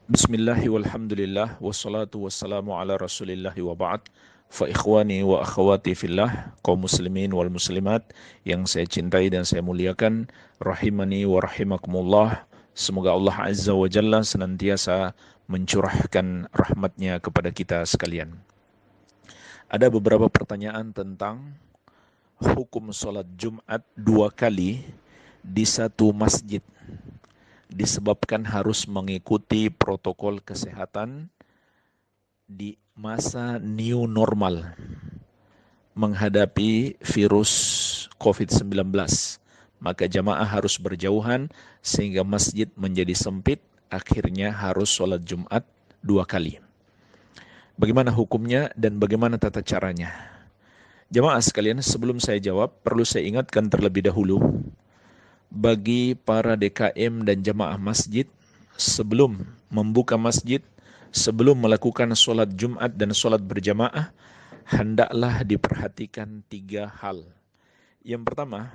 Bismillahi walhamdulillah wassalatu wassalamu ala rasulillahi wa ba'd. Fa ikhwani wa akhwati fillah, kaum muslimin wal muslimat yang saya cintai dan saya muliakan, rahimani wa rahimakumullah. Semoga Allah Azza wa Jalla senantiasa mencurahkan rahmatnya kepada kita sekalian. Ada beberapa pertanyaan tentang hukum sholat Jumat 2 kali di satu masjid, disebabkan harus mengikuti protokol kesehatan di masa new normal menghadapi virus COVID-19. Maka jamaah harus berjauhan sehingga masjid menjadi sempit, akhirnya harus sholat Jumat 2 kali. Bagaimana hukumnya dan bagaimana tata caranya? Jamaah sekalian, sebelum saya jawab, perlu saya ingatkan terlebih dahulu, bagi para DKM dan jamaah masjid, sebelum membuka masjid, sebelum melakukan sholat Jumat dan sholat berjamaah, hendaklah diperhatikan 3 hal. Yang pertama,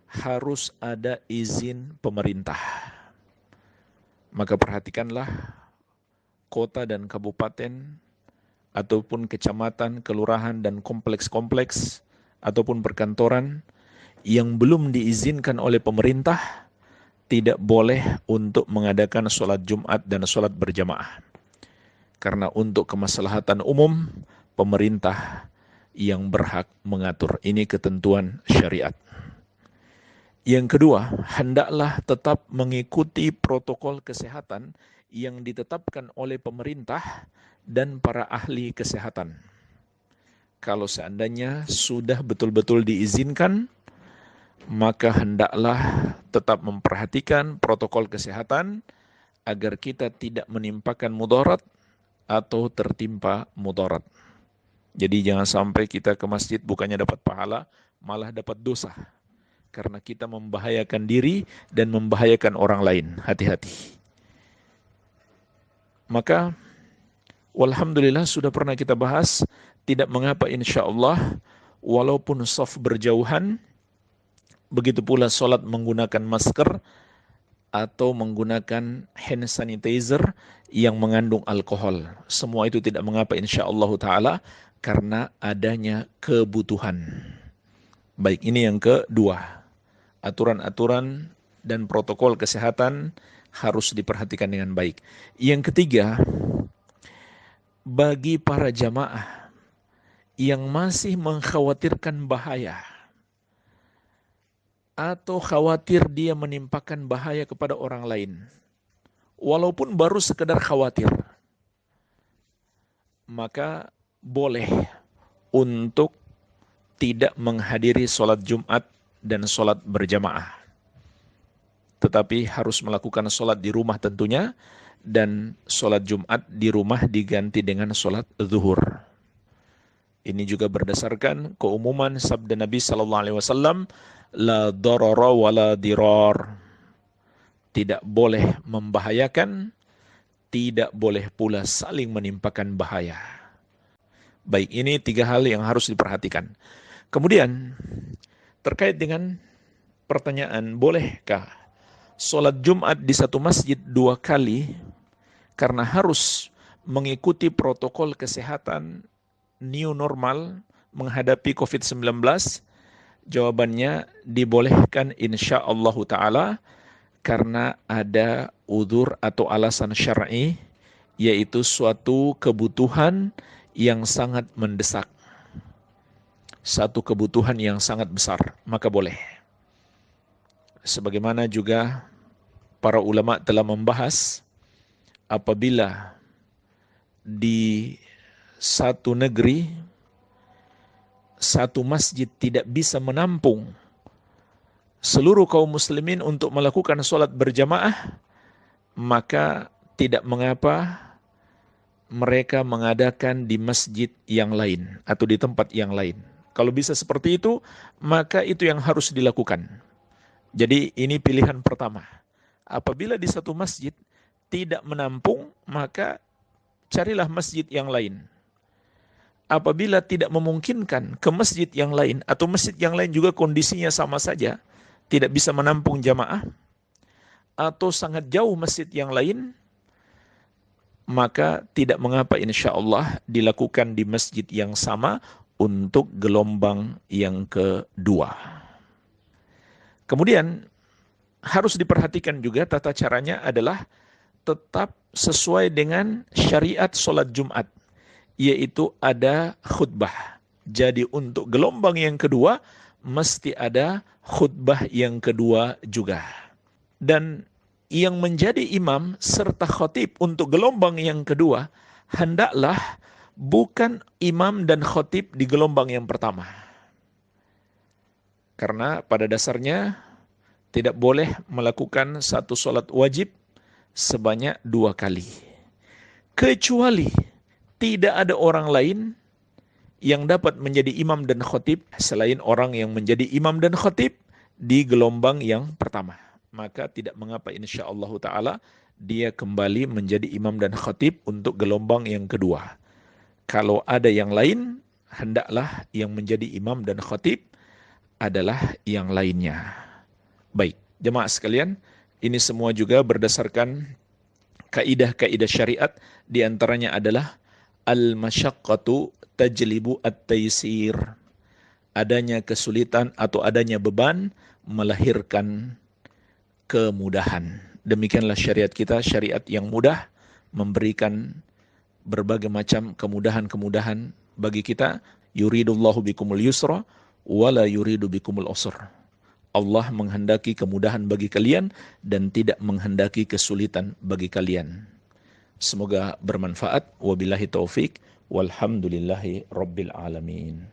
harus ada izin pemerintah. Maka perhatikanlah kota dan kabupaten, ataupun kecamatan, kelurahan, dan kompleks-kompleks, ataupun perkantoran yang belum diizinkan oleh pemerintah, tidak boleh untuk mengadakan sholat Jumat dan sholat berjamaah. Karena untuk kemaslahatan umum, pemerintah yang berhak mengatur. Ini ketentuan syariat. Yang kedua, hendaklah tetap mengikuti protokol kesehatan yang ditetapkan oleh pemerintah dan para ahli kesehatan. Kalau seandainya sudah betul-betul diizinkan, maka hendaklah tetap memperhatikan protokol kesehatan agar kita tidak menimpakan mudarat atau tertimpa mudarat. Jadi jangan sampai kita ke masjid bukannya dapat pahala, malah dapat dosa. Karena kita membahayakan diri dan membahayakan orang lain. Hati-hati. Maka walhamdulillah sudah pernah kita bahas, tidak mengapa insyaAllah, walaupun shaf berjauhan, begitu pula sholat menggunakan masker atau menggunakan hand sanitizer yang mengandung alkohol. Semua itu tidak mengapa insyaAllah ta'ala, karena adanya kebutuhan. Baik, ini yang kedua. Aturan-aturan dan protokol kesehatan harus diperhatikan dengan baik. Yang ketiga, bagi para jamaah yang masih mengkhawatirkan bahaya atau khawatir dia menimpakan bahaya kepada orang lain, walaupun baru sekedar khawatir, maka boleh untuk tidak menghadiri sholat Jumat dan sholat berjamaah. Tetapi harus melakukan sholat di rumah tentunya, dan sholat Jumat di rumah diganti dengan sholat zuhur. Ini juga berdasarkan keumuman sabda Nabi SAW, la darara wa la dirar. Tidak boleh membahayakan, tidak boleh pula saling menimpakan bahaya. Baik, ini 3 hal yang harus diperhatikan. Kemudian, terkait dengan pertanyaan, bolehkah sholat Jumat di satu masjid 2 kali karena harus mengikuti protokol kesehatan new normal menghadapi COVID-19? Jawabannya dibolehkan insyaallah ta'ala karena ada udzur atau alasan syar'i, yaitu suatu kebutuhan yang sangat mendesak, satu kebutuhan yang sangat besar, maka boleh. Sebagaimana juga para ulama telah membahas, apabila di satu negeri, satu masjid tidak bisa menampung seluruh kaum muslimin untuk melakukan sholat berjamaah, maka tidak mengapa mereka mengadakan di masjid yang lain atau di tempat yang lain. Kalau bisa seperti itu, maka itu yang harus dilakukan. Jadi ini pilihan pertama. Apabila di satu masjid tidak menampung, maka carilah masjid yang lain. Apabila tidak memungkinkan ke masjid yang lain, atau masjid yang lain juga kondisinya sama saja, tidak bisa menampung jamaah, atau sangat jauh masjid yang lain, maka tidak mengapa insya Allah dilakukan di masjid yang sama untuk gelombang yang kedua. Kemudian harus diperhatikan juga tata caranya adalah tetap sesuai dengan syariat sholat Jumat, yaitu ada khutbah. Jadi untuk gelombang yang kedua, mesti ada khutbah yang kedua juga. Dan yang menjadi imam serta khatib untuk gelombang yang kedua, hendaklah bukan imam dan khatib di gelombang yang pertama. Karena pada dasarnya tidak boleh melakukan satu sholat wajib sebanyak 2 kali. Kecuali tidak ada orang lain yang dapat menjadi imam dan khatib selain orang yang menjadi imam dan khatib di gelombang yang pertama. Maka tidak mengapa insyaallah ta'ala dia kembali menjadi imam dan khatib untuk gelombang yang kedua. Kalau ada yang lain, hendaklah yang menjadi imam dan khatib adalah yang lainnya. Baik, jemaah sekalian, ini semua juga berdasarkan kaidah-kaidah syariat, di antaranya adalah al-masyaqqatu tajlibu at-taysir. Adanya kesulitan atau adanya beban melahirkan kemudahan. Demikianlah syariat kita, syariat yang mudah, memberikan berbagai macam kemudahan-kemudahan bagi kita. Yuridullahu bikumul yusra wala yuridu bikumul usra. Allah menghendaki kemudahan bagi kalian dan tidak menghendaki kesulitan bagi kalian. Semoga bermanfaat. Wabillahi taufik. Walhamdulillahi rabbil alamin.